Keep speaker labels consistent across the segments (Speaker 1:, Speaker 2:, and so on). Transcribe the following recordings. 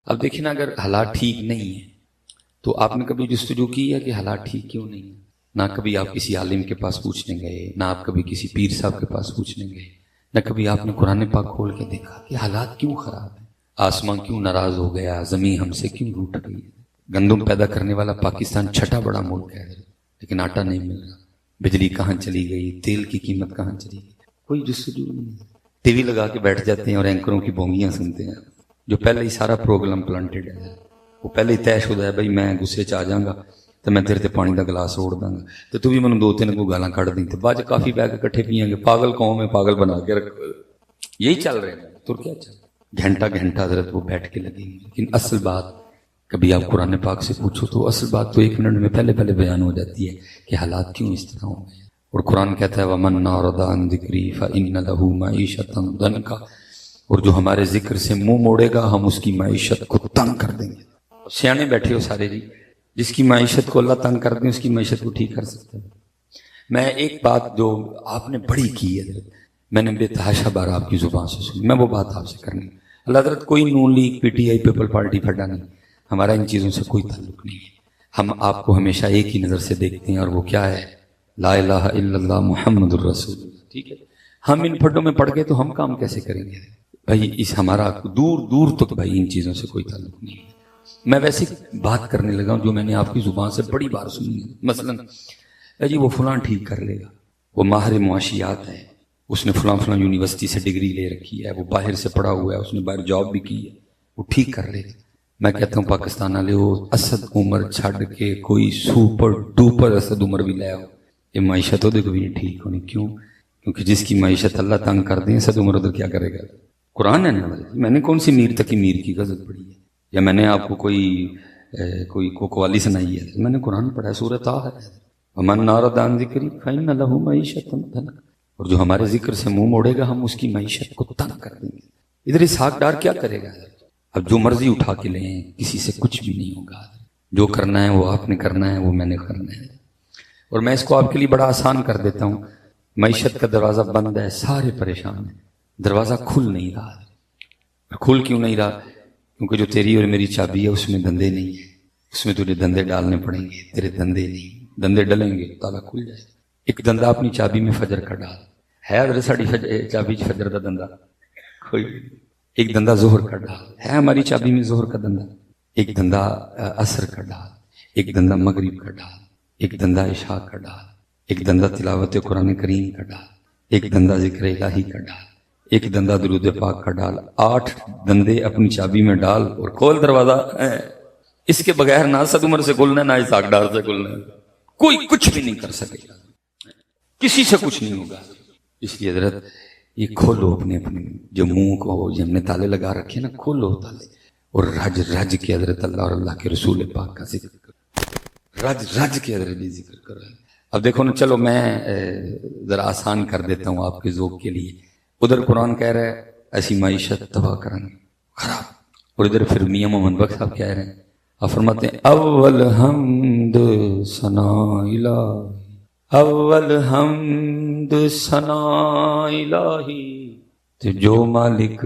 Speaker 1: اب دیکھیں نا، اگر حالات ٹھیک نہیں ہیں تو آپ نے کبھی جستجو کی ہے کہ حالات ٹھیک کیوں نہیں ہیں؟ نہ کبھی آپ کسی عالم کے پاس پوچھنے گئے، نہ آپ کبھی کسی پیر صاحب کے پاس پوچھنے گئے، نہ کبھی آپ نے قرآن پاک کھول کے دیکھا کہ حالات کیوں خراب ہیں، آسمان کیوں ناراض ہو گیا، زمین ہم سے کیوں روٹھ گئی ہے۔ گندم پیدا کرنے والا پاکستان چھٹا بڑا ملک ہے، لیکن آٹا نہیں مل رہا، بجلی کہاں چلی گئی، تیل کی قیمت کہاں چلی گئی، کوئی جستجو نہیں ہے۔ ٹی وی لگا کے بیٹھ جاتے ہیں اور اینکروں کی بونگیاں سنتے ہیں، جو پہلے ہی سارا پروگرام پلانٹڈ ہے، وہ پہلے ہی طے شدہ ہے، بھائی میں غصے چ آ جاؤں گا تو میں تیرے تے پانی دا گلاس روڑ داں گا تو بھی مینوں دو تین کو گالاں کھڑ دیں، تو بعد کافی بیگ اکٹھے پیئیں گے، پاگل قوم ہے، پاگل بنا کے رکھو۔ یہی چل رہے ہیں، تو کیا چل گھنٹہ گھنٹہ حضرت وہ بیٹھ کے لگیں گے، لیکن اصل بات کبھی آپ قرآن پاک سے پوچھو تو اصل بات تو 1 منٹ میں پہلے بیان ہو جاتی ہے کہ حالات کیوں اس طرح ہو گئے۔ اور قرآن کہتا ہے وَمَنْ أَعْرَضَ عَنْ ذِكْرِي فَإِنَّ لَهُ مَعِيشَةً ضَنْكَ، اور جو ہمارے ذکر سے منہ موڑے گا ہم اس کی معیشت کو تنگ کر دیں گے۔ سیانے بیٹھے ہو سارے جی، جس کی معیشت کو اللہ تنگ کر دیں اس کی معیشت کو ٹھیک کر سکتا ہے۔ میں ایک بات جو آپ نے بڑی کی ہے، میں نے بے تحاشا بار آپ کی زبان سے سنی، میں وہ بات آپ سے کرنی۔ اللہ حضرت کوئی Noon League, P T I, People Party پھڈا نہیں، ہمارا ان چیزوں سے کوئی تعلق نہیں ہے۔ ہم آپ کو ہمیشہ ایک ہی نظر سے دیکھتے ہیں، اور وہ کیا ہے؟ لا الہ الا اللہ محمد الرسول اللہ، ٹھیک ہے؟ ہم ان پھڈوں میں پڑ گئے تو ہم کام کیسے کریں گے بھائی؟ اس ہمارا دور دور تک بھائی ان چیزوں سے کوئی تعلق نہیں ہے۔ میں ویسے بات کرنے لگا ہوں جو میں نے آپ کی زبان سے بڑی بار سنی ہے، مثلا جی وہ فلاں ٹھیک کر لے گا، وہ ماہر معاشیات ہے، اس نے فلاں یونیورسٹی سے ڈگری لے رکھی ہے، وہ باہر سے پڑھا ہوا ہے، اس نے باہر جاب بھی کی ہے، وہ ٹھیک کر لے گا۔ میں کہتا ہوں پاکستان والے وہ اسد عمر چھڑ کے کوئی سپر ڈوپر اسد عمر بھی لے آؤ، یہ معیشت وہ دیکھو بھی نہیں ٹھیک ہونی۔ کیوں؟ کیونکہ جس کی معیشت اللہ تنگ کر دیں اسد عمر ادھر کیا کرے گا؟ قرآن ہے نا، میں نے کون سی میر تک میر کی غزل پڑھی ہے، یا میں نے آپ کو کوئی قوالی سنائی ہے؟ میں نے قرآن پڑھا ہے، سورۃ طٰ ہے، وَمَنْ أَعْرَضَ عَنْ ذِكْرِي فَإِنَّ لَهُ مَعِيشَةً ضَنْكَ، اور جو ہمارے ذکر سے منہ موڑے گا ہم اس کی معیشت کو تنگ کر دیں گے۔ ادھر اسحاق ڈار کیا کرے گا؟ اب جو مرضی اٹھا کے لیں، کسی سے کچھ بھی نہیں ہوگا، جو کرنا ہے وہ آپ نے کرنا ہے، وہ میں نے کرنا ہے۔ اور میں اس کو آپ کے لیے بڑا آسان کر دیتا ہوں، معیشت کا دروازہ بند ہے، سارے پریشان ہیں، دروازہ کھل نہیں رہا۔ کھل کیوں نہیں رہا؟ کیونکہ جو تیری اور میری چابی ہے اس میں دندے نہیں ہیں، اس میں تجھے دندے ڈالنے پڑیں گے، تیرے دندے نہیں، دندے ڈلیں گے تالا کھل جائے۔ ایک دندہ اپنی چابی میں فجر کا ڈال ہے، ادھر ساڑی چابی فجر کا دندہ کوئی، ایک دندہ ظہر کا ڈال ہے ہماری چابی میں، ظہر کا دندہ، ایک دندہ عصر کا ڈال، ایک دندہ مغرب کا ڈال، ایک دندہ عشاء کا ڈال، ایک دندہ تلاوت قرآن کریم کا ڈال، ایک دندہ ذکر الہی کا ڈال، ایک دندہ درود پاک کا ڈال۔ 8 دندے اپنی چابی میں ڈال اور کھول دروازہ۔ اس کے بغیر نہ اسد عمر سے کھلنا، نہ اسحاق ڈار سے کھلنا، کوئی کچھ بھی نہیں کر سکے گا، کسی سے کچھ نہیں ہوگا۔ اس لیے حضرت یہ کھولو اپنے جو منہ کو، جو ہم نے تالے لگا رکھے نا، کھولو تالے اور رج رج کے حضرت اللہ اور اللہ کے رسول پاک کا ذکر کرو، رج رج کے حضرت ذکر کرو۔ اب دیکھو نا، چلو میں ذرا آسان کر دیتا ہوں آپ کے ذوق کے لیے۔ ادھر قرآن کہہ رہا ہے ایسی معیشت تباہ کریں گے، خراب، اور ادھر پھر میاں محمد بخش صاحب کہہ رہے ہیں، آپ فرماتے ہیں اول حمد ثنا الہی، اول حمد ثنا الہی، تے جو مالک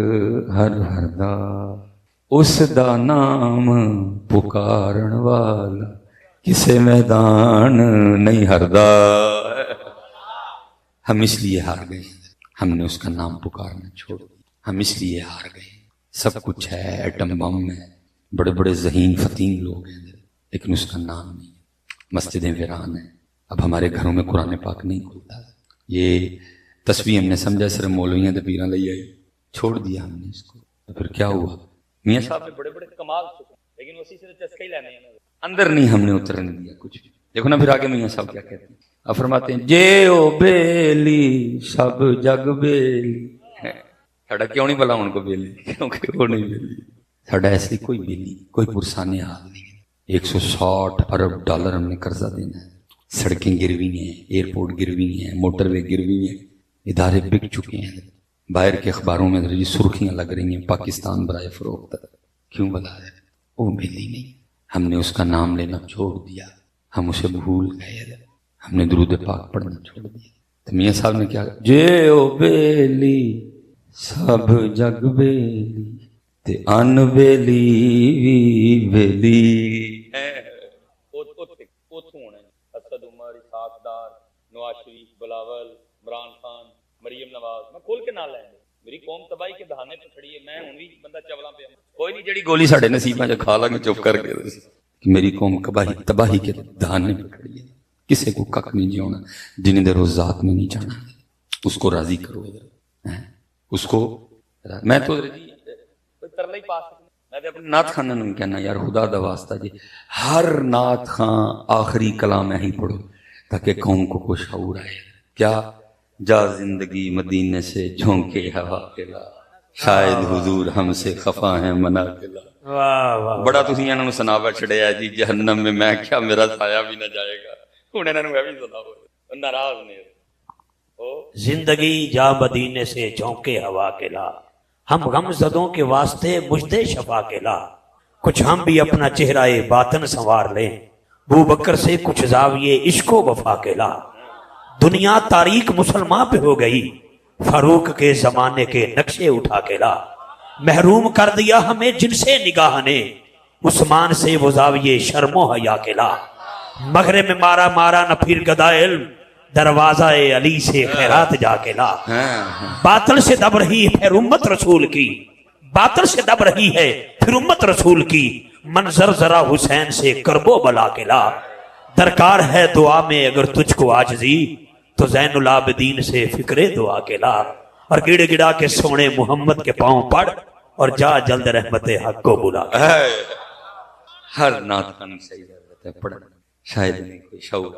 Speaker 1: ہر ہر دا، اس دا نام پکارن والا کسے میدان نہیں ہردا۔ ہم اس لیے ہار گئے، ہم نے اس کا نام پکارنا چھوڑ دیا، ہم اس لیے ہار گئے۔ سب کچھ ہے، ایٹم بم ہے، بڑے بڑے ذہین فتیم لوگ ہیں، لیکن اس کا نام نہیں ہے۔ مسجدیں ویران ہیں، اب ہمارے گھروں میں قرآن پاک نہیں کھلتا۔ یہ تسبیح ہم نے سمجھا صرف مولویاں تے پیراں لئی آئی، چھوڑ دیا ہم نے اس کو۔ تو پھر کیا ہوا؟ میاں صاحب نے بڑے بڑے کمال سکھائے، لیکن اسی سے چسکے ہی لینے ہیں، اندر نہیں ہم نے اترنے دیا کچھ بھی۔ دیکھو نا پھر آگے میاں صاحب کیا کہتے ہیں، آپ فرماتے ہیں جے او بیلی سب جگ بیلی۔ ساڈا کیوں نہیں بلا ان کو بیلی؟ کیونکہ وہ نہیں بیلی، ساڈا ایسی کوئی بیلی، کوئی پرسان حال نہیں۔ 160 ارب ڈالر ہم نے قرضہ دینا ہے، سڑکیں گروی ہیں، ایئرپورٹ گروی ہیں، موٹر وے گروی ہیں، ادارے بک چکے ہیں، باہر کے اخباروں میں یہ سرخیاں لگ رہی ہیں، پاکستان برائے فروخت۔ کیوں بلا ہے؟ وہ بیلی نہیں، ہم نے اس کا نام لینا چھوڑ دیا، ہم اسے بھول گئے، ہم نے درود پاک پڑھنا چھوڑ دیا۔ تو میاں صاحب نے کیا، جے او بیلی سب جگ بیلی، تے ان بیلی وی بیلی اتوں ہونا اسد عمر اسحاق ڈار نواز شریف بلاول عمران خان مریم نواز میں کھول کے نہ لیں گے میری قوم تباہی کے بہانے پہ کھڑی ہے میں ہوں بھی بندہ چولاں پہ کوئی نہیں جڑی گولی ساڈے نصیباں چ کھا لاں گے چپ کر کے کہ میری قوم تباہی کے دہانے پہ کھڑی ہے کسی کو کک نہیں جیونا جنہیں دیر اس ذات میں نہیں جانا اس کو راضی کرو اس کو میں تو ترلا ہی پا سکتا میں اپنے نعت خانہ نے کہنا یار خدا دا واسطہ جی ہر نعت خان آخری کلام ہی پڑھو تاکہ قوم کو کچھ شعور آئے کیا جا زندگی مدینے سے جھونکے ہوا کے لا شاید حضور ہم سے خفا ہیں منا کے لا بڑا تسی انہاں نوں سناوا چھڑیا جی جہنم میں کیا میرا سایہ بھی نہ جائے گا ہن انہاں نوں بھی سناؤ ناراض نے
Speaker 2: زندگی جا مدینے سے جھونکے ہوا کے لا ہم غم زدوں کے واسطے مجدے شفا کے لا کچھ ہم بھی اپنا چہرہ باطن سنوار لیں بو بکر سے کچھ زاویے عشق و وفا کے لا دنیا تاریخ مسلمان پہ ہو گئی فاروق کے زمانے کے نقشے اٹھا کے لا محروم کر دیا ہمیں جن سے نگاہ نے عثمان سے وہ زاویے شرم و حیا کے لا مغرب میں مارا نہ پھر گدا علم دروازہ علی سے خیرات جا کے لا باطل سے دب رہی ہے پھر امت رسول کی باطل سے دب رہی ہے پھر امت رسول کی منظر ذرا حسین سے کربو بلا کے لا درکار ہے دعا میں اگر تجھ کو عاجزی تو زین العابدین سے فکر دعا کے لا اور گڑ گڑا کے سونے محمد کے پاؤں پڑ اور جا جلد رحمت حق کو بلا
Speaker 1: ہر نعت خان صحیح رہتا ہے پڑھنا شاید نہیں کوئی شعور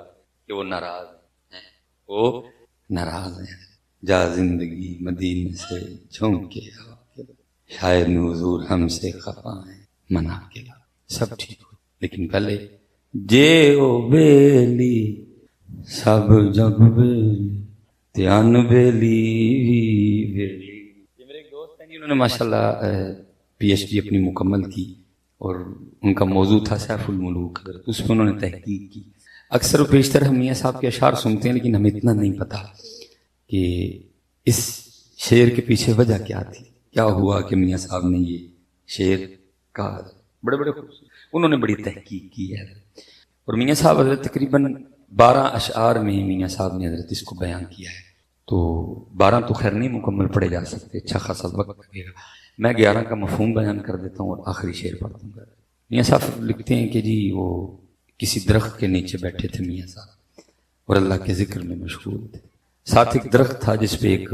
Speaker 1: کہ وہ ناراض ہیں وہ ناراض ہیں جا زندگی مدینے سے جھونکے ہوا کے لا شاید حضور ہم سے خفا ہیں منا کے لا سب ٹھیک ہو لیکن پہلے جے او بیلی سب جگ بیلی تیان بیلی بیلی یہ میرے ایک دوست ہیں انہوں نے ماشاءاللہ پی ایچ ڈی اپنی مکمل کی اور ان کا موضوع تھا سیف الملوک اس پہ انہوں نے تحقیق کی اکثر و بیشتر ہم میاں صاحب کے اشعار سنتے ہیں لیکن ہمیں اتنا نہیں پتا کہ اس شعر کے پیچھے وجہ کیا تھی کیا ہوا کہ میاں صاحب نے یہ شعر کہا بڑے بڑے انہوں نے بڑی تحقیق کی ہے اور میاں صاحب حضرت تقریباً 12 اشعار میں میاں صاحب نے حضرت اس کو بیان کیا ہے تو 12 تو خیر نہیں مکمل پڑھے جا سکتے اچھا خاصا وقت لگے گا میں 11 کا مفہوم بیان کر دیتا ہوں اور آخری شعر پڑھ دوں گا میاں صاحب لکھتے ہیں کہ جی وہ کسی درخت کے نیچے بیٹھے تھے میاں صاحب اور اللہ کے ذکر میں مشغول تھے ساتھ ایک درخت تھا جس پہ ایک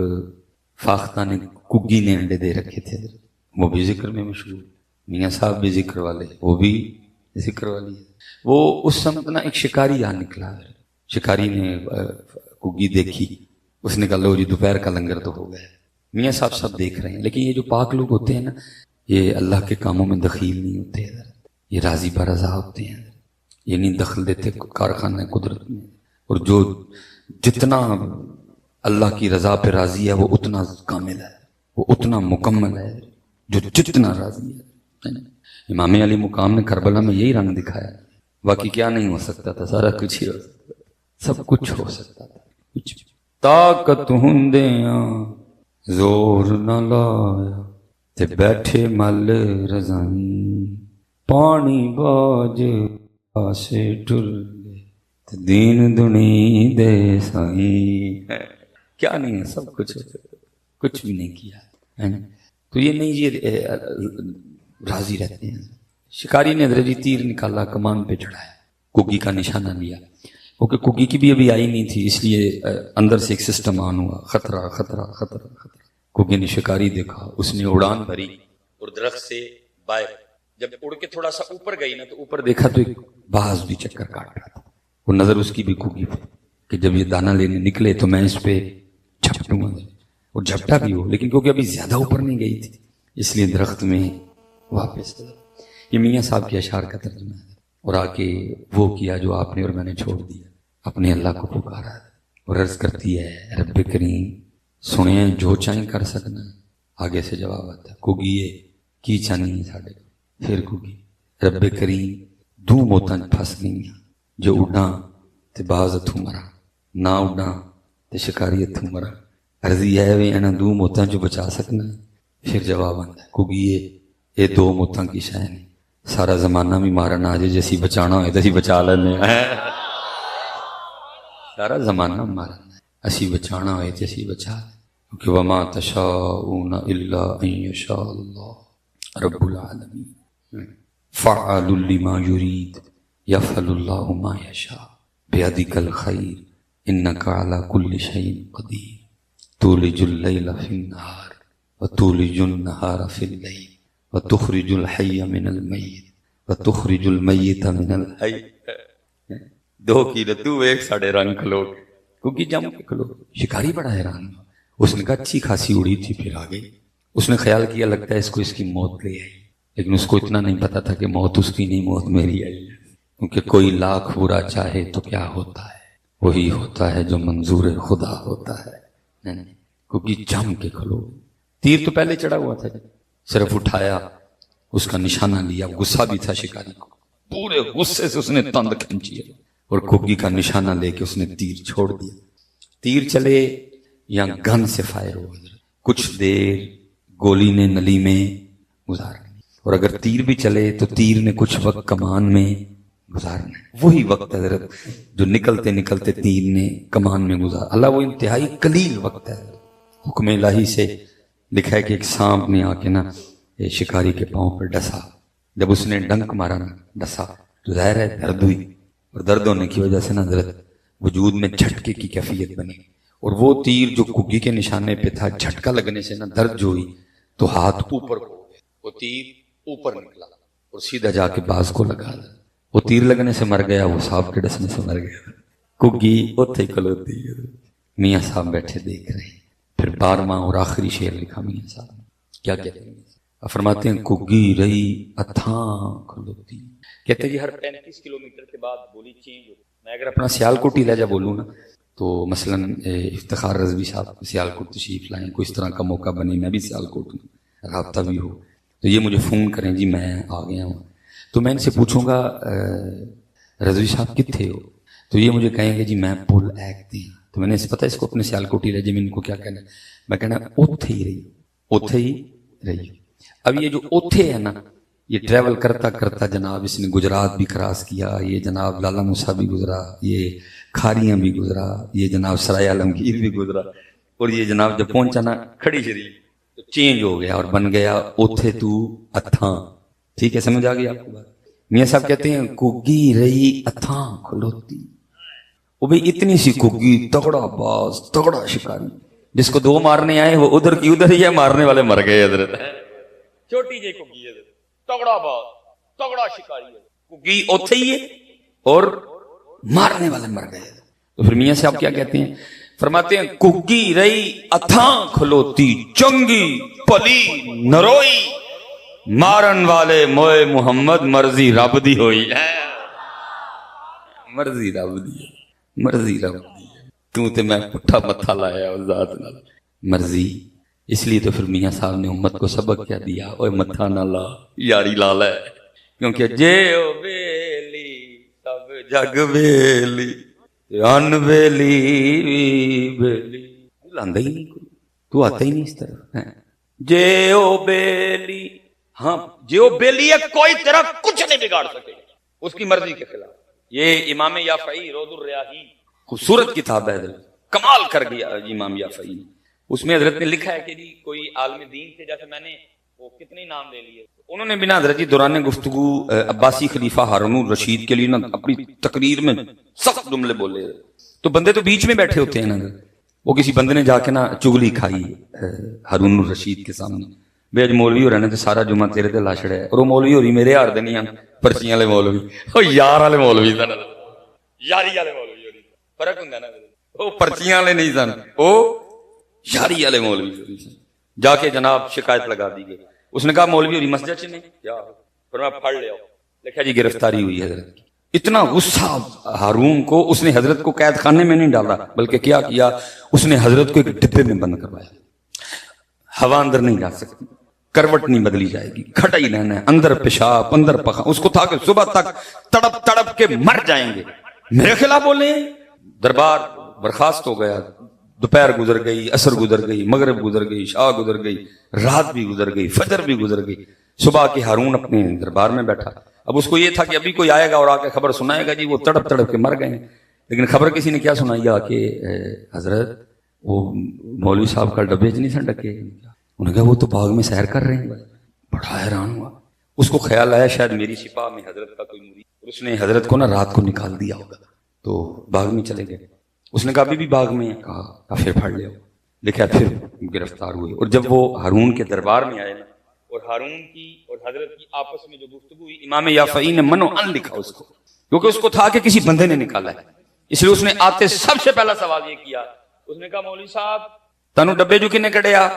Speaker 1: فاختہ نے کگی نے انڈے دے رکھے تھے وہ بھی ذکر میں مشغول میاں صاحب بھی ذکر والے وہ بھی ذکر والی ہے وہ اس سمت نا ایک شکاری آ نکلا شکاری نے کگی دیکھی اس نے کہا لو جی دوپہر کا لنگر تو ہو گیا میاں صاحب سب دیکھ رہے ہیں لیکن یہ جو پاک لوگ ہوتے ہیں نا یہ اللہ کے کاموں میں دخیل نہیں ہوتے یہ راضی برضا ہوتے ہیں یہ نہیں دخل دیتے کارخانہ قدرت میں اور جو جتنا اللہ کی رضا پہ راضی ہے وہ اتنا کامل ہے وہ اتنا مکمل ہے جو جتنا راضی ہے امام علی مقام نے کربلا میں یہی رنگ دکھایا باقی کیا نہیں ہو سکتا تھا سارا کچھ ہی ہو سکتا تھا سب کچھ ہو سکتا تھا کچھ طاقت ہندیاں زور نہ لایا تے بیٹھے مل رضائی پانی باج آسے ڈر گئے تے دین دنی دے سائیں کیا نہیں ہے سب کچھ ہو سکتا کچھ بھی نہیں کیا تو یہ نہیں یہ راضی رہتے ہیں شکاری نے حضرت تیر نکالا کمان پہ چڑھایا کگی کا نشانہ لیا کیونکہ کگی کی بھی ابھی آئی نہیں تھی اس لیے اندر سے ایک سسٹم آن ہوا خطرہ خطرہ خطرہ خطرہ کگی نے شکاری دیکھا اس نے اڑان بھری اور درخت سے باہر جب اڑ کے تھوڑا سا اوپر گئی نا تو اوپر دیکھا تو ایک باز بھی چکر کاٹ رہا تھا وہ نظر اس کی بھی کگی پہ کہ جب یہ دانہ لینے نکلے تو میں اس پہ جھپٹوں گا اور جھپٹا بھی ہو لیکن کیونکہ ابھی زیادہ اوپر نہیں گئی تھی اس لیے درخت میں واپس یہ میاں صاحب کے اشعار کا ترجمہ ہے اور آ کے وہ کیا جو آپ نے اور میں نے چھوڑ دیا اپنے اللہ کو پکارا اور عرض کرتی ہے رب کریم سنیں جو چاہیں کر سکنا آگے سے جواب آتا ہے کگیے کی چانی ہے ساڑھے پھر کگی رب کریم دو موتاں پھس گئی جو اڈاں تے باز اتھوں مرا نہ اڈاں تے شکاری اتھوں مرا عرضی ہے وے انہاں دو موتاں جو بچا سکنا پھر جواب آتا ہے کگیے یہ دو موتاں کی شے نہیں، سارا زمانہ بھی مارن آ جائے، جیسی بچانا ہوئے تو اسی بچا لینے، سارا زمانہ مارن اسی بچانا ہوئے تو اسی بچا لیں، کیونکہ وما تشاؤون الا ان یشاء اللہ رب العالمین فعال لما یرید یفعل اللہ ما یشاء بیدک الخیر انک علی کل شیء قدیر تولج اللیل فی النہار وتولج النہار فی اللیل وتخرج الحی من المیت وتخرج المیت من الحی، دو کی تو ایک ساڑھے رنگ کھلو کیونکہ جم کے کھلو۔ شکاری بڑا حیران ہوا، اس نے کہا اچھی خاصی اڑی تھی پھر آ گئی۔ اس نے خیال کیا لگتا ہے اس کو اس کی موت لے آئی، لیکن اس کو اتنا نہیں پتا تھا کہ موت اس کی نہیں، موت میری آئی ہے، کیونکہ کوئی لاکھ برا چاہے تو کیا ہوتا ہے، وہی ہوتا ہے جو منظور خدا ہوتا ہے، کیونکہ جم کے کھلو۔ تیر تو پہلے چڑھا ہوا تھا، صرف اٹھایا، اس کا نشانہ لیا، غصہ بھی تھا شکاری کو، پورے غصے سے اس نے تند کھینچی اور کھگی کا نشانہ لے کے اس نے تیر چھوڑ دیا۔ تیر چلے یا گن سے فائر ہو، کچھ دیر گولی نے نلی میں گزارنا، اور اگر تیر بھی چلے تو تیر نے کچھ وقت کمان میں گزارنا، وہی وقت حضرت جو نکلتے نکلتے تیر نے کمان میں گزارا۔ اللہ وہ انتہائی قلیل وقت ہے، حکم الہی سے لکھا ہے کہ ایک سانپ نے آ کے نا شکاری کے پاؤں پر ڈسا، جب اس نے ڈنک مارا نا ڈسا تو ظاہر ہے درد ہوئی، اور درد ہونے کی وجہ سے نا حضرت وجود میں جھٹکے کی کیفیت بنی، اور وہ تیر جو کھگی کے نشانے پہ تھا، جھٹکا لگنے سے نا درد جو ہوئی تو ہاتھ اوپر ہو گیا، وہ تیر اوپر نکلا اور سیدھا جا کے باز کو لگا، وہ تیر لگنے سے مر گیا، وہ سانپ کے ڈسنے سے مر گیا۔ کھگی اوتھے کھلوتی ہے، میاں صاحب بیٹھے دیکھ رہے ہیں۔ پھر 12واں اور آخری شعر لکھا میاں صاحب نے، کیا کہتے ہیں؟ فرماتے ہیں کھگی رہی اتھاں کھلوتی، کہتے ہیں جی ہر 35 کلومیٹر کے بعد بولی چینج ہو۔ میں اگر اپنا سیالکوٹی لہجہ بولوں نا تو مثلا افتخار رضوی صاحب سیالکوٹ تشریف لائیں، کوئی اس طرح کا موقع بنے، میں بھی سیالکوٹ ہوں، رابطہ بھی ہو تو یہ مجھے فون کریں جی میں آ گیا ہوں، تو میں ان سے پوچھوں گا رضوی صاحب کتنے ہو، تو یہ مجھے کہیں گے جی میں پل ایک دیں، تو میں نے پتہ اس کو اپنے سیالکوٹی لہجے میں ان کو کیا کہنا ہے، میں کہنا اوتھے ہی رہی، اوتھے ہی رہی۔ اب یہ جو اوتھے ہے نا، یہ ٹریول کرتا کرتا جناب اس نے گجرات بھی کراس کیا، یہ جناب لالا موسیٰ بھی گزرا، یہ کھاریاں بھی گزرا، یہ جناب سرائے عالمگیر بھی گزرا، اور یہ جناب جب پہنچا نا کھڑی شریف تو چینج ہو گیا اور بن گیا اوتھے تو اتھاں۔ ٹھیک ہے، سمجھ آ گئی آپ کو بات؟ میاں صاحب کہتے ہیں کھگی رہی اتھاں کھلوتی، وہ بھئی اتنی سی کھگی، تگڑا باز، تگڑا شکاری، جس کو دو مارنے آئے وہ ادھر کی ادھر ہی ہے، مارنے والے مر گئے حضرت۔ چھوٹی جی کھگی ہے، تگڑا باز، تگڑا شکاری ہے، کھگی اوتھے ہی ہے اور مارنے والے مر گئے۔ تو پھر میاں صاحب کیا کہتے ہیں؟ فرماتے ہیں کھگی رہی اتھاں کھلوتی، چنگی پلی نروئی، مارن والے موئے محمد، مرضی رب دی ہوئی ہے، مرضی رب دی ہے، مرضی رب دی ہے، کیوں تے میں پٹھا متھا لایا اس ذات نال، مرضی۔ اس لیے تو پھر میاں صاحب نے امت کو سبق کیا دیا، اوے متھا نہ لا یاری لا لے، کیونکہ جے او بیلی سب جگ بیلی، ان بیلی بیلی، لاندہ ہی نہیں کوئی، تو آتا ہی نہیں اس طرف، جے او بیلی، ہاں جے او بیلی ہے، کوئی تیرا کچھ نہیں بگاڑ سکے اس کی مرضی کے خلاف۔ یہ امام یافعی روض الریاحین خوبصورت کتاب ہے حضرت، کمال کر گیا امام یافعی، اس میں حضرت نے لکھا ہے کہ جی کوئی عالم دین تھے، جیسے میں نے وہ کتنے نام لے لیے، انہوں نے بنا حضرت جی دوران گفتگو عباسی خلیفہ ہارون الرشید کے لیے نا اپنی تقریر میں سخت جملے بولے، تو بندے تو بیچ میں بیٹھے ہوتے ہیں نا، وہ کسی بندے نے جا کے نا چگلی کھائی ہارون الرشید کے سامنے، بے اج مولوی ہو رہے نے تو سارا جمعہ تیرے تے لاش رہے، اور وہ مولوی ہو رہی میرے ہار دے نہیں ہیں، پرچیاں والے مولوی، وہ یار والے مولوی سن، یاری والے مولوی ہو رہی، فرق ہوندا نا، وہ پرچیاں والے نہیں سن، وہ یاری والے مولوی سن۔ جا کے جناب شکایت لگا دی گئی، اس نے کہا مولوی ہوری مسجد سے نہیں، فرمایا پڑھ لے آؤ، لکھا جی گرفتاری ہوئی حضرت کی۔ اتنا غصہ ہارون کو، اس نے حضرت کو قید خانے میں نہیں ڈالا، بلکہ کیا کیا، اس نے حضرت کو ایک ڈبے میں بند کروایا، ہوا اندر نہیں جا سکتی، کروٹ نہیں بدلی جائے گی، کھٹا ہی رہنا ہے، اندر پیشاب اندر پخا، اس کو تھا کہ صبح تک تڑپ تڑپ کے مر جائیں گے، میرے خلاف بولے۔ دربار برخاست ہو گیا، دوپہر گزر گئی، عصر گزر گئی، مغرب گزر گئی، شام گزر گئی، رات بھی گزر گئی، فجر بھی گزر گئی، صبح کے حارون اپنے دربار میں بیٹھا. اب اس کو یہ تھا کہ ابھی کوئی آئے گا اور آ کے خبر سنائے گا جی وہ تڑپ تڑپ کے مر گئے ہیں. لیکن خبر کسی نے کیا سنائی آ کہ حضرت وہ مولوی صاحب کا ڈبے نہیں سن ڈکے. انہوں نے کہا وہ تو باغ میں سیر کر رہے ہیں. بڑا حیران ہوا. اس کو خیال آیا شاید میری سپاہ میں حضرت کا کوئی مرید, اس نے حضرت کو نا رات کو نکال دیا ہوگا. تو باغ میں چلے گئے. اس نے کہا ابھی بھی باغ میں ہیں. کہا پھر پھڑ لے. دیکھا پھر گرفتار ہوئے. اور جب وہ ہارون کے دربار میں آئے نا اور ہارون کی اور حضرت کی آپس میں جو گفتگو ہوئی, امام یافعی نے منو ان لکھا اس کو, کیونکہ اس کو تھا کہ کسی بندے نے نکالا ہے. اس لیے اس نے آتے سب سے پہلا سوال یہ کیا. اس نے کہا مولوی صاحب تانوں ڈبے جو کنے کڈیا؟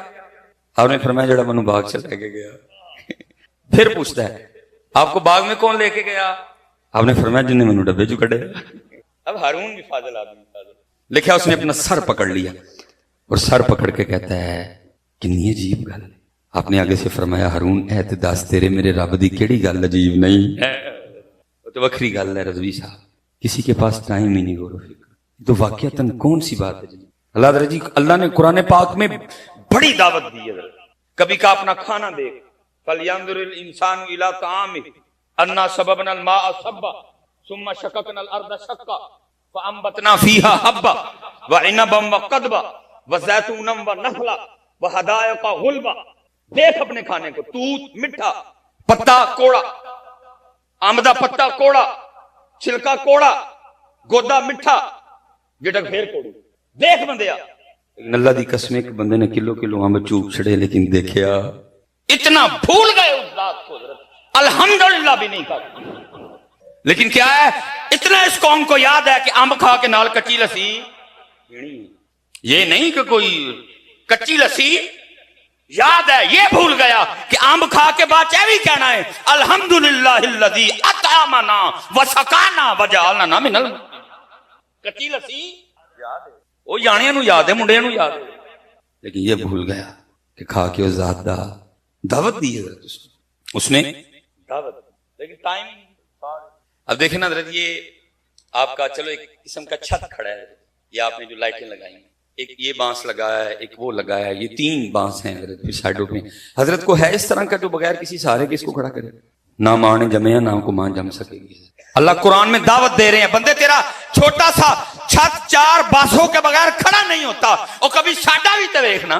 Speaker 1: آپ نے فرمایا جڑا منو باغ چ لے کے گیا. پھر پوچھتا ہے آپ کو باغ میں کون لے کے گیا؟ آپ نے فرمایا جن نے منو ڈبے جو کڈے. اب ہارون بھی فاضل آدمی, لکھا اس نے اپنا سر پکڑ لیا اور سر پکڑ کے کہتا ہے کنی عجیب گل. آپ نے آگے سے فرمایا ہارون اعتداس تیرے میرے رب دی کیڑی گل عجیب نہیں ہے, تو وکری گل ہے رضوی صاحب, کسی کے پاس ٹائم ہی نہیں غور و فکر. تو واقعتاً کون سی بات ہے جی. اللہ تعالی جی اللہ نے قرآن پاک میں بڑی دعوت دی ہے. کبھی کا اپنا کھانا دیکھ, فَلْيَنْظُرِ الْإِنسَانُ إِلَىٰ طَعَامِهِ أَنَّا صَبَبْنَا الْمَاءَ صَبًّا ثُمَّ شَقَقْنَا الْأَرْضَ شَقًّا فَأَنبَتْنَا فِيهَا حَبًّا وَعِنَبًا وَقَضْبًا وَزَيْتُونًا وَنَخْلًا وَحَدَائِقَ غُلْبًا. دیکھ اپنے کھانے کو, توت میٹھا, پتا کوڑا, آمدہ پتا کوڑا, چھلکا کوڑا, گودا میٹھا, جٹک پھر کوڑی. دیکھ بندیا. لیکن اللہ دی قسم ایک بندے نے کلو کلو آمد چوب چھڑے لیکن دیکھیا اتنا بھول گئے اس ذات کو, الحمدللہ بھی نہیں کہا. لیکن کیا ہے اتنا اس قوم کو یاد ہے کہ آم کھا کے نال کچی لسی, یہ نہیں کہ کوئی کچی لسی یاد ہے, یہ بھول گیا کہ آم کھا کے بعد بھی کہنا ہے الحمدللہ الذی اطعمنا وسقانا وجعلنا من کچی لسی یاد ہے, وہ جانیاں نو یاد ہے, منڈیاں نو یاد ہے. لیکن یہ بھول گیا کہ کھا کے اس ذات دا دعوت دی ہے اس نے دعوت. لیکن ٹائم. اب دیکھیں نا حضرت یہ آپ کا چلو ایک قسم کا چھت کھڑا ہے, یہ آپ نے جو لائٹیں لگائی ہیں, ایک یہ بانس لگایا ہے, ایک وہ لگایا ہے, یہ 3 بانس ہیں حضرت پھر سائڈوں پہ. حضرت کو ہے اس طرح کا جو بغیر کسی سہارے کے اس کو کھڑا کرے. نہ ماں نے جمے نہ کو ماں جم سکے گی. اللہ قرآن میں دعوت دے رہے ہیں بندے تیرا چھوٹا سا چھت 4 بانسوں کے بغیر کھڑا نہیں ہوتا, اور کبھی ساڈا بھی تو دیکھنا.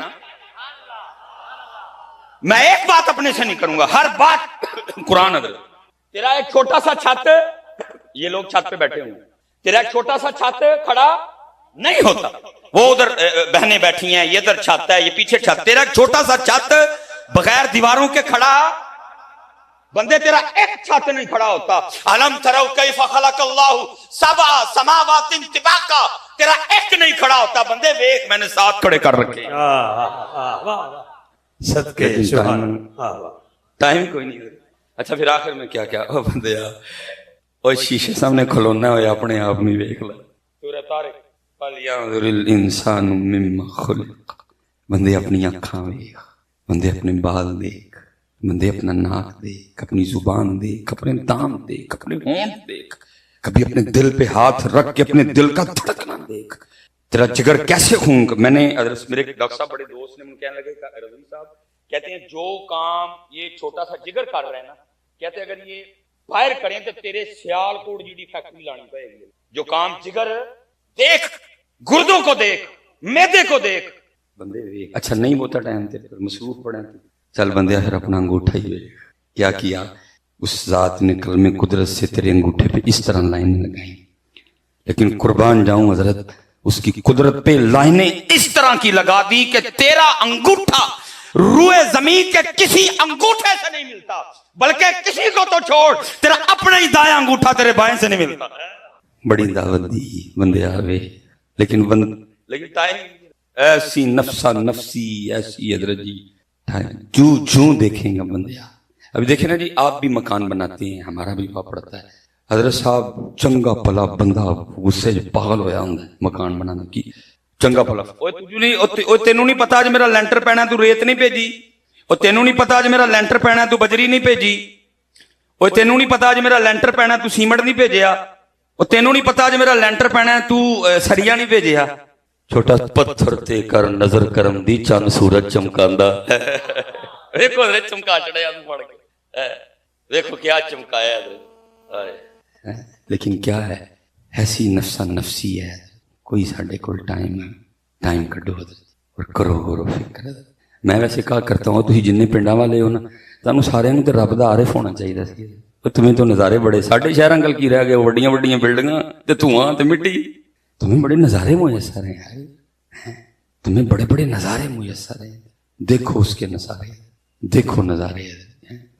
Speaker 1: میں ایک بات اپنے سے نہیں کروں گا, ہر بات قرآن. حضرت تیرا ایک چھوٹا سا چھت, یہ لوگ چھت پہ بیٹھے ہوئے, تیرا ایک چھوٹا سا چھت کھڑا نہیں ہوتا. وہ ادھر بہنیں بیٹھی ہیں, یہ ادھر چھت ہے, یہ پیچھے چھت. تیرا ایک چھوٹا سا چھت بغیر دیواروں کے کھڑا, بندے تیرا ایک چھت نہیں کھڑا ہوتا. الم ترو کیف خلق اللہ 7 سماوات طباقا, تیرا ایک نہیں کھڑا ہوتا. بندے دیکھ میں نے 7 کھڑے کر رکھے.
Speaker 2: صدقے
Speaker 1: ٹائم کوئی نہیں. اچھا پھر آخر میں کیا کیا بندے وہ شیشے سامنے کھلونا ہوئے اپنے آپ میں دیکھ لا. سورہ طارق فَلْيَنْظُرِ الْإِنسَانُ مِمَّا خُلِقَ. بندے اپنی آنکھاں دیکھ, بندے اپنے بال دیکھ, بندے اپنا ناک دیکھ, اپنی زبان دیکھ, اپنے دانت دیکھ, اپنے ہونٹ دیکھ, کبھی اپنے دل پہ ہاتھ رکھ کے اپنے دل کا دھڑکنا دیکھ. تیرا جگر کیسے خون کا. میں نے میرے ڈاکٹر صاحب بڑے دوست نے مجھے کہنے لگے رضوی صاحب کہتے ہیں جو کام یہ چھوٹا سا جگر کر رہے ہیں نا, کہتے ہیں اگر یہ باہر کریں تو تیرے سیال کوٹ جی فیکٹری لانی پڑے گی. جو کام جگر دیکھ, گردوں کو دیکھ, میدے کو دیکھ, بندے دیکھ. اچھا نہیں ہوتا ٹائم تیرے پر مصروف پڑے, چل بندے پھر اپنا انگوٹھا ہی کیا کیا. اس ذات نے کلمہ قدرت سے تیرے انگوٹھے پہ اس طرح لائنیں لگائیں, لیکن قربان جاؤں حضرت اس کی قدرت پہ لائنیں اس طرح کی لگا دی کہ تیرا انگوٹھا روئے زمین کے کسی انگوٹھے سے نہیں ملتا, بلکہ کسی کو تو چھوڑ تیرا اپنا ہی دایاں انگوٹھا تیرے بائیں سے نہیں ملتا. بڑی دعوت دی بندے آوے, لیکن ٹائم ایسی نفسا نفسی ایسی حضرت جی جو دیکھیں گا بندے. ابھی دیکھیں نا جی آپ بھی مکان بناتے ہیں, ہمارا بھی پاپ پڑتا ہے. حضرت صاحب چنگا پلا بندہ غصے پاگل ہویا ہوں مکان بنانے کی. چنگا پلا تینوں نہیں پتا میرا لینٹر پینا تو ریت نہیں بھیجی, اور تینوں نہیں پتا میرا لینٹر پینا تو بجری نہیں بھیجی, اور تینوں نہیں پتا میرا لینٹر پینا تو سیمنٹ نہیں بھیجیا, اور تینوں نہیں پتا میرا لینٹر پینا تو سریا نہیں بھیجیا. چھوٹا پتھر تے کر نظر کرم دی چند سورج چمکاندا. دیکھو حضرت چمکا چڑھیا تو پڑھ کے
Speaker 2: دیکھو کیا چمکایا حضرت.
Speaker 1: لیکن کیا ہے ایسی نفسا نفسی ہے کوئی ساڈے کول ٹائم کڈو اور کرو غور و فکر. میں ویسے کہا کرتا ہوں تھی جن پنڈاں والے ہو نا تمہیں سارے تو رب دا عارف ہونا چاہیے سی. تمہیں تو نظارے بڑے ساڈے شہراں گل کی رہ گئے وڈیاں وڈیاں بلڈنگاں تے دھواں تے مٹی. تمہیں بڑے نظارے میسر ہیں یار, تمہیں بڑے بڑے نظارے میسر ہیں. دیکھو اس کے نظارے, دیکھو نظارے.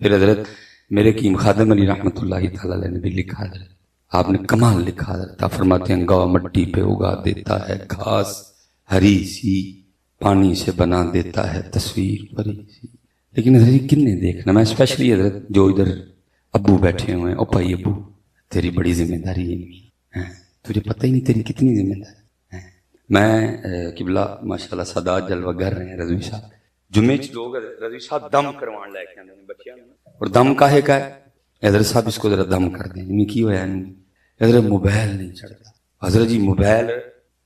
Speaker 1: پھر حضرت میرے قیم خادم علی رحمۃ اللہ تعالی علیہ نے بھی لکھا حضرت, آپ نے کمال لکھا حضرت. آپ فرماتے ہیں گاؤں مٹی پہ اگا دیتا ہے گھاس ہری سی, پانی سے بنا دیتا ہے تصویر پری سی. لیکن حضرت کن نے دیکھنا, میں اسپیشلی حضرت جو ادھر ابو بیٹھے ہوئے ہیں, او بھائی ابو تیری بڑی ذمہ داری ہے, تجھے پتہ ہی نہیں تیری کتنی ذمہ داری ہے. میں قبلہ ماشاءاللہ سادات جلوہ گر رہے ہیں رضوی صاحب, جمعے چ لوگ رضوی صاحب دم کروان لے کے آتے ہیں بچیاں, اور دم کاہے کا ہے حضرت صاحب اس کو ذرا دم کر دیں. میں کی ہویا حضرت موبائل نہیں چڑھتا حضرت جی,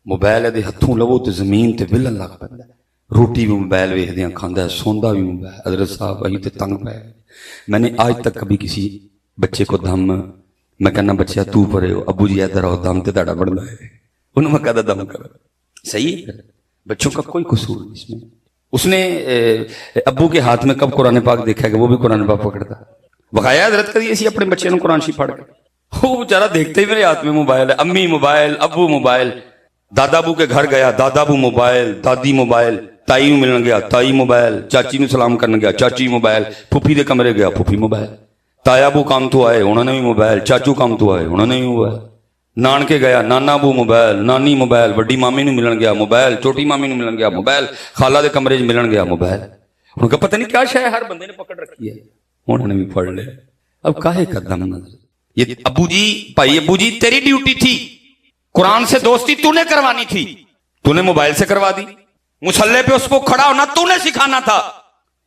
Speaker 1: موبائل دے ہتھوں لو تو زمین تے ولن لگ پیندا, روٹی بھی موبائل ویکھدیاں کھاندا ہے, سوندا بھی موبائل. حضرت صاحب ائی تے تنگ پے. میں نے آج تک کبھی کسی بچے کو دم, میں کہنا بچہ تو پرے ہو, ابو جی ادھر آؤ دم تے تہاڈا بڑھدا ہے, انہوں میں کہدا دم کر. صحیح ہے, بچوں کا کوئی قصور نہیں اس میں. اس نے ابو کے ہاتھ میں کب قرآن پاک دیکھا کہ وہ بھی قرآن پاک پکڑتا بخایا حضرت کبھی اسی اپنے بچے نے قرآن شریف پڑھ کے, وہ بیچارہ دیکھتے ہی میرے ہاتھ میں موبائل ہے, امی موبائل, ابو موبائل. دادا ابو کے گھر گیا, دادا ابو موبائل, دادی موبائل, تائی نو ملن گیا, تائی موبائل, چاچی نو سلام کرن گیا, چاچی موبائل, پھوپھی دے کمرے گیا, پھوپھی موبائل, تایا ابو کام تو آئے انہوں نے بھی موبائل, چاچو کام تو آئے انہوں نے بھی موبائل, نانکے گیا, نانا ابو موبائل, نانی موبائل, وڈی مامی نو ملن گیا موبائل, چھوٹی مامی نو ملن گیا موبائل, خالہ دے کمرے ملن گیا موبائل. ان کا پتہ نہیں کیا شے ہر بندے نے پکڑ رکھی ہے, انہوں نے بھی پڑھ لیا. اب کاہے کا دم نظر, یہ ابو جی, بھائی ابو جی تیری ڈیوٹی تھی, قرآن سے دوستی تو نے کروانی تھی, تو نے موبائل سے کروا دی. مصلے پہ اس کو کھڑا ہونا تو نے سکھانا تھا,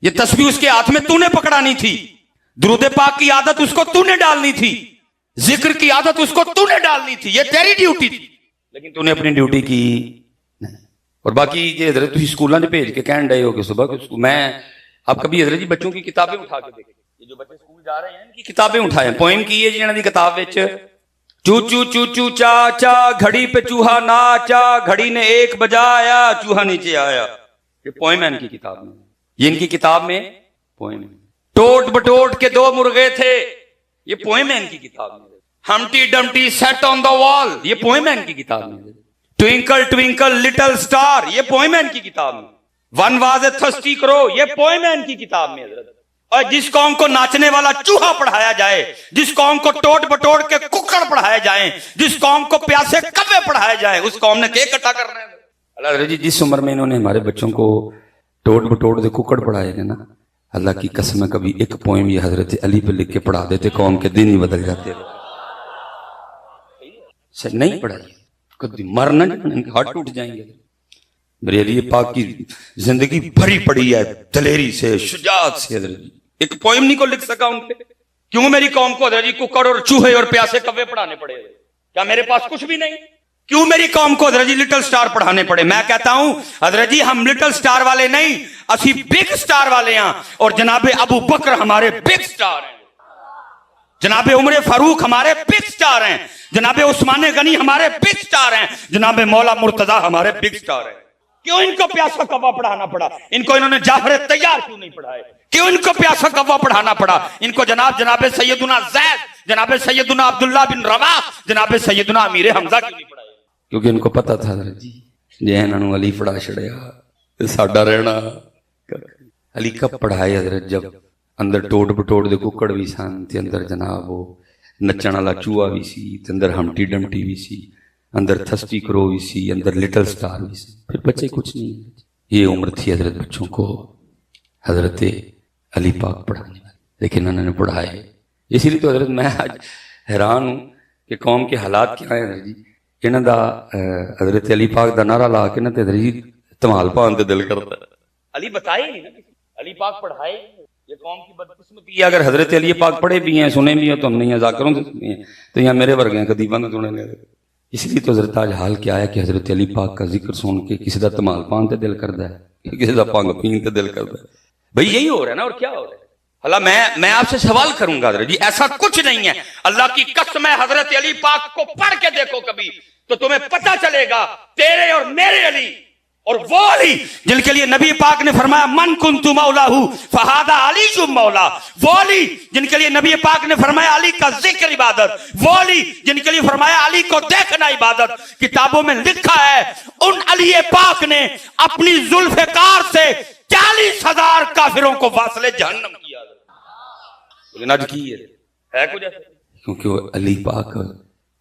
Speaker 1: یہ تسبیح اس کے ہاتھ میں تو نے پکڑانی تھی, درود پاک کی عادت اس کو تو نے ڈالنی تھی, ذکر کی عادت اس کو تو نے ڈالنی تھی, یہ تیری ڈیوٹی تھی. لیکن تو نے اپنی ڈیوٹی کی. اور باقی یہ حضرت تھی اسکولاں بھیج کے کہن ڈے ہو کہ صبح میں آپ کبھی حضرت جی بچوں کی کتابیں اٹھا کے دیکھیں, یہ جو بچے اسکول جا رہے ہیں ان کی کتابیں اٹھائیں, پوئم کی ہے جی انہاں دی کتاب وچ, چو چو چو چو چا چا گھڑی پہ چوہا ناچا, گھڑی نے 1 بجایا چوہا نیچے آیا. یہ پوئم ہے ان کی کتاب میں, یہ ان کی کتاب میں پوئم ہے. ٹوٹ بٹوٹ کے 2 مرغے تھے, یہ پوئم ہے ان کی کتاب میں. ہمٹی ڈمٹی سیٹ آن دا وال, یہ پوئم ہے ان کی کتاب میں. ٹوئنکل ٹوئنکل لٹل سٹار, یہ پوئم ہے ان کی کتاب میں. ون واز اے تھرسٹی کرو, یہ پوئم ہے ان کی کتاب میں. اور جس قوم کو ناچنے والا چوہا پڑھایا جائے, جس قوم کو ٹوٹ بٹوٹ کے ککڑ پڑھائے جائیں, جس قوم کو پیاسے کوے پڑھائے جائیں, اس قوم نے کیا اکٹھا کرنا ہے. اللہ جی جس عمر میں انہوں نے ہمارے بچوں کو ٹوٹ بٹوٹ کے ککڑ پڑھائے تھے نا, اللہ کی قسم ہے کبھی ایک پوئم یہ حضرت علی پہ لکھ کے پڑھا دیتے قوم کے دن ہی بدل جاتے. نہیں پڑھائی کبھی مرنا ان کے ہاتھ ٹوٹ جائیں گے. میرے علی پاک کی زندگی بھری پڑی ہے دلیری سے, شجاعت سے. حضرت جی ایک پوئم نہیں کو لکھ سکا ان پہ, کیوں میری قوم کو حضرت جی ککڑ اور چوہے اور پیاسے کوے پڑھانے پڑے؟ کیا میرے پاس کچھ بھی نہیں؟ کیوں میری قوم کو حضرت جی لٹل سٹار پڑھانے پڑے؟ میں کہتا ہوں حضرت جی ہم لٹل سٹار والے نہیں, اسی بگ سٹار والے ہیں, اور جناب ابو بکر ہمارے بگ سٹار ہیں, جناب عمر فاروق ہمارے بگ سٹار ہیں, جناب عثمان غنی ہمارے بگ سٹار ہیں, جناب مولا مرتضی ہمارے بگ سٹار ہیں. کیوں ان کو پیاسا کوا پڑھانا پڑا؟ ان کو انہوں نے جعفر طیار کیوں نہیں پڑھائے؟ کیوں ان کو پیاسا کوا پڑھانا پڑا؟ ان کو جناب سیدنا زید, جناب سیدنا عبداللہ بن رواح, جناب سیدنا امیر حمزہ کیوں نہیں پڑھائے؟ کیونکہ ان کو پتا تھا حضرت جی جے انہاں نوں علی پڑھا چھڑیا ساڈا رہنا. علی کب پڑھائے حضرت؟ جب اندر ٹوٹ بٹوٹ دے ککڑ بھی سن, تے اندر جناب وہ نچن والا چوہا بھی سی, تے اندر ہمٹی ڈمٹی بھی سی, اندر تھسٹی کرو بھی سی, اندر لٹل سٹار بھی سی. پھر بچے کچھ نہیں. یہ عمر تھی حضرت بچوں کو حضرت علی پاک پڑھانے والے, لیکن انہوں نے پڑھائے. اسی لیے تو حضرت میں آج حیران ہوں کہ قوم کے حالات کیا ہیں حضرت جی. انہوں دا حضرت علی پاک دا نعرہ لا کے نا تے حضرت جی تمال پان تے دل کرتا ہے. علی بتائے نہیں نا, علی پاک پڑھائے. یہ قوم کی بدقسمتی ہے اگر حضرت علی پاک پڑھے بھی ہیں, سنے بھی ہیں, تو ہم نہیں ہیں, ذاکروں سے سنے ہیں, تو یہاں میرے ورگے ہیں قدیبہ نہ سنے لے. اس لیے تو حضرت آج حال کیا ہے کہ حضرت علی پاک کا ذکر سن کے کسی دا تمال پان تے دل کرتا ہے, کسی دا پانگ پین تے دل کرتا ہے. بھئی یہی ہو رہا ہے نا, اور کیا ہو رہا ہے؟ اللہ میں آپ سے سوال کروں گا حضرت جی، ایسا کچھ نہیں ہے، اللہ کی قسم ہے، حضرت علی پاک کو پڑھ کے دیکھو کبھی تو تمہیں پتہ چلے گا تیرے اور میرے علی اور وہ علی جن کے لیے نبی پاک نے فرمایا من کنت مولاہ فہذا علی مولا، وہ علی جن کے لیے نبی پاک نے فرمایا علی کا ذکر عبادت، وہ علی جن کے لیے فرمایا علی کو دیکھنا عبادت، کتابوں میں لکھا ہے ان علی پاک نے اپنی ذوالفقار سے 40,000 کافروں کو واصل جہنم کیا، لیکن آج کی ہے کچھ ایسا، کیونکہ وہ علی پاک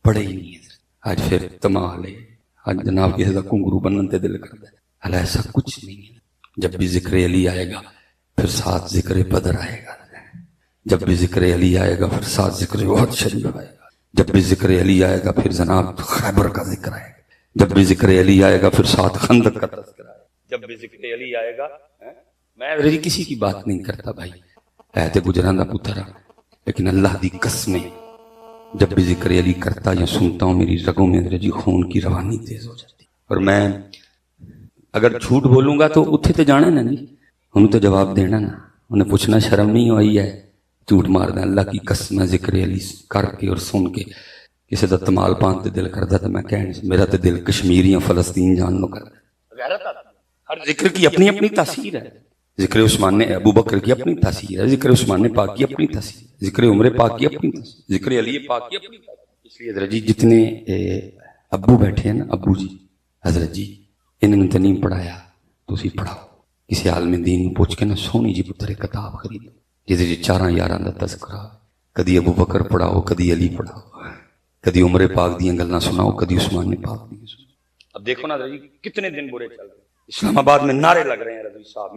Speaker 1: پڑھے ہی نہیں ہے۔ آج پھر تمال ہے، آج جناب کسی کا کنگرو بننے تے دل کرتا ہے، حال ایسا کچھ نہیں ہے۔ جب بھی ذکر علی آئے گا پھر ساتھ ذکر بدر آئے گا، جب بھی ذکر علی آئے گا پھر ساتھ ذکر احد شریف آئے گا، جب بھی ذکر علی آئے گا پھر جناب خیبر کا ذکر آئے گا، جب بھی ذکر علی آئے گا پھر ساتھ خندق کا تذکرہ آئے گا، جب بھی ذکر علی آئے گا۔ میں کسی کی بات نہیں کرتا بھائی، اے تے گجراں دا پتر، لیکن اللہ دی قسمیں جب بھی ذکر علی کرتا یا سنتا ہوں میری رگوں میں جی خون کی روانی تیز ہو جاتی، اور میں اگر جھوٹ بولوں گا تو اتھے تے جانا نا نہیں، انہوں تو جواب دینا نا، انہیں پوچھنا شرم نہیں ہوئی ہے، جھوٹ مار دیں۔ اللہ کی قسم ذکر علی کر کے اور سن کے کسی دا تمال پان تے دل کردا تے میں کہنے میرا تے دل کشمیریاں فلسطین جان نو کردا۔ ہر ذکر کی اپنی اپنی تاثیر ہے، ذکر عثمان نے ابو بکر کی اپنی تاثیر ہے، ذکر عثمان پاک کی اپنی تاثیر ہے، ذکر عمر پاک کی اپنی تاثیر، ذکر علی پاک کی اپنی تاثیر۔ اس لیے حضرت جی جتنے ابو بیٹھے ہیں نا، ابو جی حضرت جی انہوں نے تو نہیں پڑھایا، تو اسی پڑھاؤ، کسی عالم دین کو پوچھ کے نا سونی جی پتر کتاب خریدو جہدے جی 4 یاراں دا تذکرہ، کدی ابو بکر پڑھاؤ، کدی علی پڑھاؤ، کدی عمر پاک دیاں گلاں سناؤ، کدی عثمان پاک دیاں سناؤ۔ اب دیکھو نا حضرت جی کتنے دن برے چل رہے، اسلام آباد میں نعرے لگ رہے ہیں رضوی صاحب،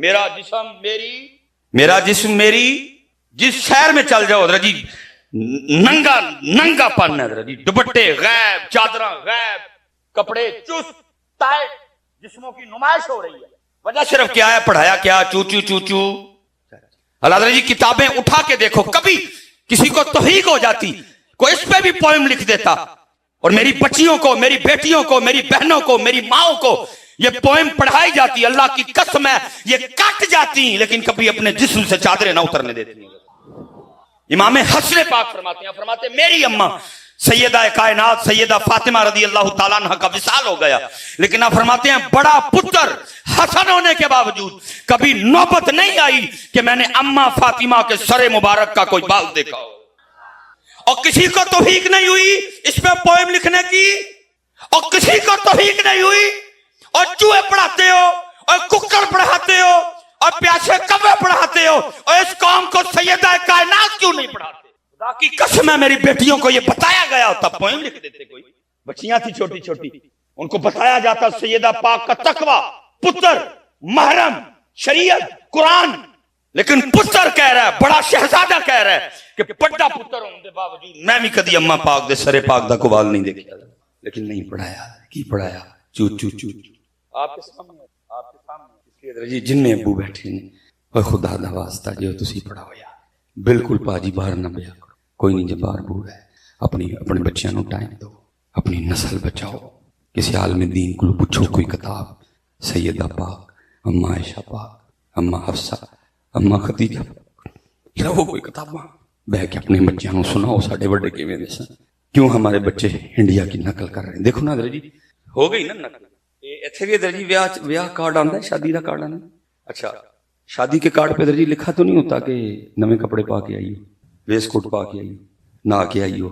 Speaker 1: میرا جسم میری، جس شہر میں چل جاؤ حضرت جی ننگا پن ہے حضرت جی، دوپٹے غائب، چادراں غائب، کپڑے چست ٹائٹ، جسموں کی نمائش ہو رہی ہے، وجہ صرف کیا ہے؟ پڑھایا کیا؟ چو چو چو چو۔ حضرت جی کتابیں اٹھا کے دیکھو، کبھی کسی کو توہیق ہو جاتی کوئی اس پہ بھی پوئم لکھ دیتا، اور میری بچیوں کو، میری بیٹیوں کو، میری بہنوں کو، میری ماؤں کو یہ پوئم پڑھائی جاتی، اللہ کی قسم ہے یہ کٹ جاتی، لیکن کبھی اپنے جسم سے چادریں نہ اترنے دیتی۔ امام حسن پاک فرماتے ہیں میری اماں سیدہ کائنات سیدہ فاطمہ رضی اللہ تعالیٰ عنہ کا وصال ہو گیا، لیکن آپ فرماتے ہیں بڑا پتر حسن ہونے کے باوجود کبھی نوبت نہیں آئی کہ میں نے اماں فاطمہ کے سر مبارک کا کوئی بال دیکھا ہو، اور کسی کو توفیق نہیں ہوئی اس پہ پوئم لکھنے کی، اور کسی کو توفیق نہیں ہوئی، اور چوہے پڑھاتے ہو، اور ککڑ پڑھاتے ہو، اور پیاسے کبے پڑھاتے ہو، اور اس قوم کو سیدہ کائنات کیوں نہیں پڑھاتے؟ خدا کی قسم ہے میری بیٹیوں کو یہ بتایا گیا ہوتا، پوئم لکھ دیتے، کوئی بچیاں تھی چھوٹی چھوٹی، ان کو بتایا جاتا سیدہ پاک کا تقوی، پتر، محرم، شریعت، قرآن، لیکن پتر کہہ رہا ہے، بڑا شہزادہ کہہ رہا ہے کہ بڑا پتر ہونے کے باوجود میں بھی کدی اماں پاک دے سرے پاک دا کوال نہیں دیکھا، لیکن نہیں پڑھایا، کی پڑھایا؟ چو چو چو آپ کے سامنے، آپ کے سامنے۔ اس لیے جی جن میں ابو بیٹھے نے، اور خدا دا واسطہ جو تسی پڑھاؤ یار، بالکل پاجی باہر نہ بیا کرو، کوئی نہیں، جب باہر بور ہے اپنے بچیاں نو ٹائم دو، اپنی نسل بچاؤ، کسی عالم دین کو پوچھو کوئی کتاب، سیدہ پاک، اماں عائشہ پاک، اماں حفصہ، اماں خدیجہ پاک، لو کوئی کتاب بہ کے اپنے بچیاں نو سناؤ ساڈے بڑے کیویں دے سن، کیوں ہمارے بچے انڈیا کی نقل کر رہے ہیں؟ دیکھو نا حضرت جی ہو گئی نا نقل، ایتھے بھی حضرت جی بیاہ کارڈ آندا ہے، شادی دا کارڈ آندا ہے، اچھا شادی کے کارڈ پہ حضرت جی لکھا تو نہیں ہوتا کہ نویں کپڑے پا کے آئی ہو، ویس کوٹ پا کے آئی ہو، نہا کے آئی ہو،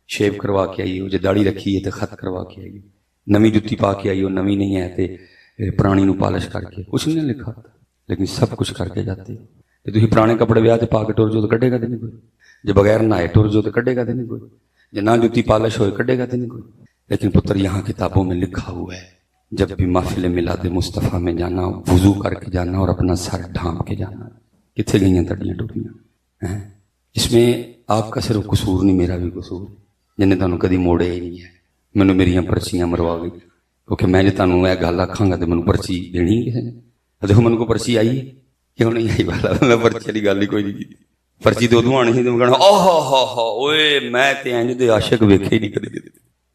Speaker 1: شیو کروا کے آئی ہو، جے داڑھی رکھی ہے تے خط کروا کے آئی ہو، نویں جتی پا کے آئی ہو، نویں نہیں ہے تے پرانی نو پالش کر کے، کچھ نہیں لکھا ہوتا، لیکن سب کچھ کر کے جاتے ہو۔ تے تسی پرانے کپڑے ویاہ تے پا کے ٹر جو تو کڈے گا تے نہیں کوئی، جے بغیر نہائے ٹر جو تو کڈے گا تے نہیں کوئی، جے نہ جتی پالش ہوئے کڈے گا تے نہیں کوئی۔ لیکن پتر یہاں کتابوں میں لکھا ہوا ہے جب بھی محفل میلاد مصطفیٰ میں جانا، وضو کر کے جانا اور اپنا سر ڈھانپ کے جانا۔ کتنے گئی ہیں تڑیاں ٹوٹیاں؟ اس میں آپ کا صرف قصور نہیں، میرا بھی قصور ہے، جنہیں تانوں کدی موڑے ہی نہیں ہے، مینوں میریاں پرچیاں مروا گئی، کیونکہ میں جے تانوں یہ گل آکھاں گا تے مینوں پرچی دینی کسے نے؟ دیکھو مینوں کو پرچی آئی ہے کیوں نہیں آئی؟ والا میں پرچی والی گل ہی کوئی نہیں کی، پرچی تو ادوں آنی سی تے میں کہنا اوہ ہو ہو اوئے میں تے انج دے عاشق ویکھے ہی نہیں کدی،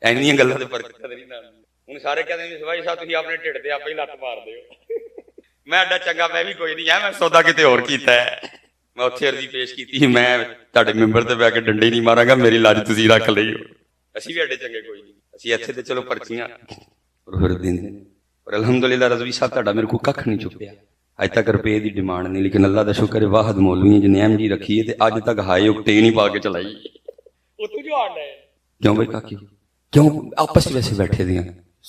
Speaker 1: اینیاں گلاں تے پرچی نہیں نہ ہوں سارے کہتے ہیں بھائی صاحب تھی اپنے ٹھڈ تے آپ ہی لت مار دیو، میں ایڈا چنگا میں بھی کوئی نہیں ہے، میں سودا کتے اور کیتا ہے، ਮੈਂ ਉੱਥੇ ਅਰਜ਼ੀ ਪੇਸ਼ ਕੀਤੀ ਸੀ, ਮੈਂ ਤੁਹਾਡੇ ਮੈਂਬਰ ਤੇ ਬਹਿ ਕੇ ਡੰਡੇ ਨਹੀਂ ਮਾਰਾਂਗਾ, ਮੇਰੀ ਲਾਜ ਤੁਸੀਂ ਰੱਖ ਲਈ। ਅਸੀਂ ਵੀ ਐਡੇ ਚੰਗੇ ਕੋਈ ਨਹੀਂ, ਅਸੀਂ ਇੱਥੇ ਤੇ ਚਲੋ ਪਰਚੀਆਂ ਫਿਰ ਦਿੰਦੇ ਨੇ। ਪਰ ਅਲਹਮਦੁਲਿਲਾ ਰਜ਼ਵੀ ਸਾਹਿਬ ਤੁਹਾਡਾ ਮੇਰੇ ਕੋਲ ਕੱਖ ਨਹੀਂ ਚੁੱਕਿਆ, ਅੱਜ ਤੱਕ ਰੁਪਏ ਦੀ ਡਿਮਾਂਡ ਨਹੀਂ, ਲੇਕਿਨ ਅੱਲਾ ਦਾ ਸ਼ੁਕਰ ਹੈ ਵਾਹਦ ਮੌਲਵੀ ਜਿਹਨੇ ਅਹਿਮ ਜੀ ਰੱਖੀ ਹੈ ਤੇ ਅੱਜ ਤੱਕ ਹਾਏ ਉਕਟੇਨ ਹੀ ਪਾ ਕੇ ਚਲਾਈ। ਉੱਥੋਂ ਜੋ ਆਂਦਾ ਹੈ ਕਿਉਂ ਬਈ ਕਾਕੀ, ਕਿਉਂ ਆਪਸ ਵਿੱਚ ਵੈਸੇ ਬੈਠੇ ਦੀਆਂ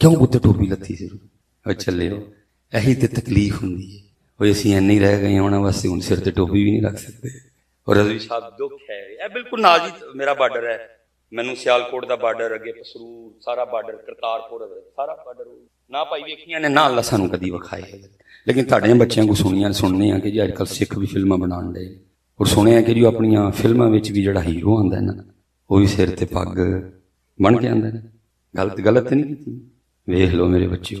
Speaker 1: ਕਿਉਂ ਬੁੱਤੇ ਟੋਪੀ ਲੱਥੀ ਸੀ ਉਹ ਚੱਲਿਓ। ਇਹੀ ਤੇ ਤਕਲੀਫ ਹੁੰਦੀ ਹੈ, ਉਹ ਅਸੀਂ ਇੰਨੇ ਹੀ ਰਹਿ ਗਏ ਉਹਨਾਂ ਵਾਸਤੇ, ਹੁਣ ਸਿਰ ਤੇ ਟੋਪੀ ਵੀ ਨਹੀਂ ਰੱਖ ਸਕਦੇ। ਔਰ ਰਜ਼ਵੀ ਸਾਹਿਬ ਦੁੱਖ ਹੈ, ਇਹ ਬਿਲਕੁਲ ਨਾਲ ਜੀ ਮੇਰਾ ਬਾਰਡਰ ਹੈ, ਮੈਨੂੰ ਸਿਆਲਕੋਟ ਦਾ ਬਾਰਡਰ, ਅੱਗੇ ਪਸਰੂਰ ਸਾਰਾ ਬਾਰਡਰ, ਕਰਤਾਰਪੁਰ ਸਾਰਾ ਬਾਰਡਰ ਨਾ ਭਾਈ ਵੇਖੀਆਂ ਨੇ ਨਾ ਅੱਲਾ ਸਾਨੂੰ ਕਦੀ ਵਿਖਾਏ। ਲੇਕਿਨ ਤੁਹਾਡੇ ਬੱਚਿਆਂ ਕੋ ਸੁਣਨੇ ਆ ਕਿ ਜੀ ਅੱਜ ਕੱਲ੍ਹ ਸਿੱਖ ਵੀ ਫਿਲਮਾਂ ਬਣਾਉਣ ਦੇ, ਔਰ ਸੁਣਿਆ ਕਿ ਜੀ ਆਪਣੀਆਂ ਫਿਲਮਾਂ ਵਿੱਚ ਵੀ ਜਿਹੜਾ ਹੀਰੋ ਆਉਂਦਾ ਨਾ ਉਹ ਵੀ ਸਿਰ ਤੇ ਪੱਗ ਬਣ ਕੇ ਆਉਂਦਾ ਨੇ। ਗਲਤ ਨਹੀਂ ਕੀਤੀ, ਵੇਖ ਲਓ ਮੇਰੇ ਬੱਚਿਓ,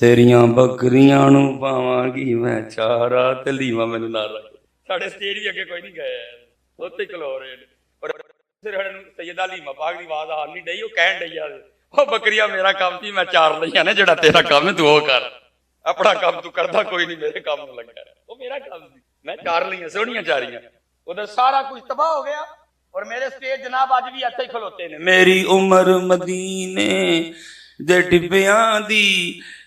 Speaker 1: ਤੇਰੀਆਂ ਬੱਕਰੀਆਂ ਨੂੰ ਪਾਵਾਂਗੀ ਮੈਂ ਚਾਰਾ ਤੇ ਲੀਵਾ ਮੈਨੂੰ ਨਾਲ ਰੱਖ। ਸਾਡੇ ਸਟੇਜ ਵੀ ਅੱਗੇ ਕੋਈ ਨਹੀਂ ਗਏ, ਉੱਥੇ ਖਲੋ ਰਹੇ ਨੇ। ਔਰ ਫਿਰ ਨੂੰ ਸੈਯਦਾ ਲੀਮਾ ਪਾਕ ਦੀ ਆਵਾਜ਼ ਆ ਨਹੀਂ ਡਈ, ਉਹ ਕਹਿਣ ਡਈ ਆ ਉਹ ਬੱਕਰੀਆਂ ਮੇਰਾ ਕੰਮ ਸੀ ਮੈਂ ਚਾਰ ਲਈਆਂ ਨੇ, ਜਿਹੜਾ ਤੇਰਾ ਕੰਮ ਹੈ ਤੂੰ ਉਹ ਕਰ, ਆਪਣਾ ਕੰਮ ਤੂੰ ਕਰਦਾ ਕੋਈ ਨਹੀਂ, ਮੇਰੇ ਕੰਮ ਨੂੰ ਲੱਗਾ, ਉਹ ਮੇਰਾ ਕੰਮ ਸੀ ਮੈਂ ਚਾਰ ਲਈਆਂ ਸੋਹਣੀਆਂ ਚਾਰੀਆਂ। ਉਧਰ ਸਾਰਾ ਕੁਝ ਤਬਾਹ ਹੋ ਗਿਆ ਔਰ ਮੇਰੇ ਸਟੇਜ ਜਨਾਬ ਅੱਜ ਵੀ ਇੱਥੇ ਹੀ ਖਲੋਤੇ ਨੇ। ਮੇਰੀ ਉਮਰ ਮਦੀਨੇ ਦੇ ਡਿੱਬਿਆਂ ਦੀ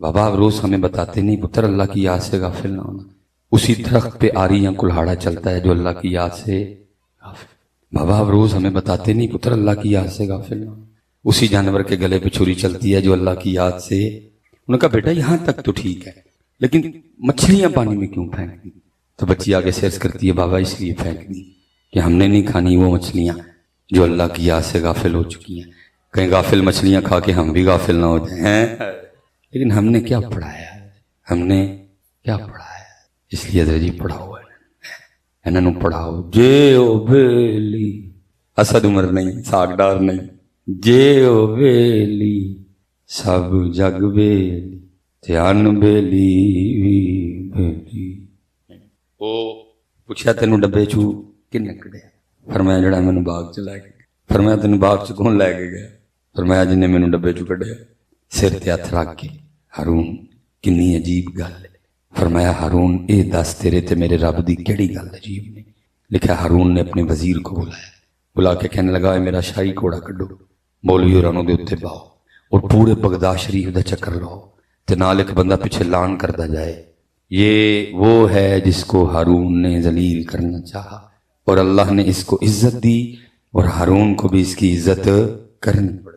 Speaker 1: بابا آپ روز ہمیں بتاتے نہیں پتر اللہ کی یاد سے غافل نہ ہونا. اسی درخت پہ آری یا کلہاڑا چلتا ہے جو اللہ کی یاد سے غافل. بابا آپ روز ہمیں بتاتے نہیں پتر اللہ کی یاد سے غافل نہ ہونا. اسی جانور کے گلے پہ چھری چلتی ہے جو اللہ کی یاد سے. انہوں نے کہا بیٹا یہاں تک تو ٹھیک ہے لیکن مچھلیاں پانی میں کیوں پھینک دی؟ تو بچی آگے سے عرض کرتی ہے بابا اس لیے پھینک دی کہ ہم نے نہیں کھانی وہ مچھلیاں جو اللہ کی یاد سے غافل ہو چکی ہیں. کہیں غافل مچھلیاں کھا کے ہم بھی غافل نہ ہو جائیں. لیکن ہم نے کیا پڑھایا ہے؟ ہم نے کیا پڑھایا ہے؟ اس لیے حضرت جی پڑھاؤ ہے انہوں نے پڑھاؤ. جے او بیلی اسد عمر نہیں ساگدار نہیں. جے او بیلی سب جگ بیلی دھیان بیلی وی بیلی. او پوچھا تینوں ڈبے چو کنے کڈیا؟ فرمایا جڑا مینوں باغ چ لے گیا. فرمایا تینوں باغ چ کون لے کے گیا؟ فرمایا جن نے مینوں ڈبے چ کڈیا. سر تے ہاتھ رکھ کے ہارون کنی عجیب گل ہے. فرمایا ہارون اے دس تیرے تے میرے رب دی کیڑی گل عجیب نہیں؟ لکھا ہارون نے اپنے وزیر کو بلایا, بلا کے کہنے لگا اے میرا شاہی گھوڑا کڈو, مولوی ہوراں دے اوتے باؤ اور پورے بغداد شریف دا چکر لاؤ تے نال ایک بندہ پیچھے لان کردا جائے. یہ وہ ہے جس کو ہارون نے ذلیل کرنا چاہا اور اللہ نے اس کو عزت دی اور ہارون کو بھی اس کی عزت کرنی پڑی.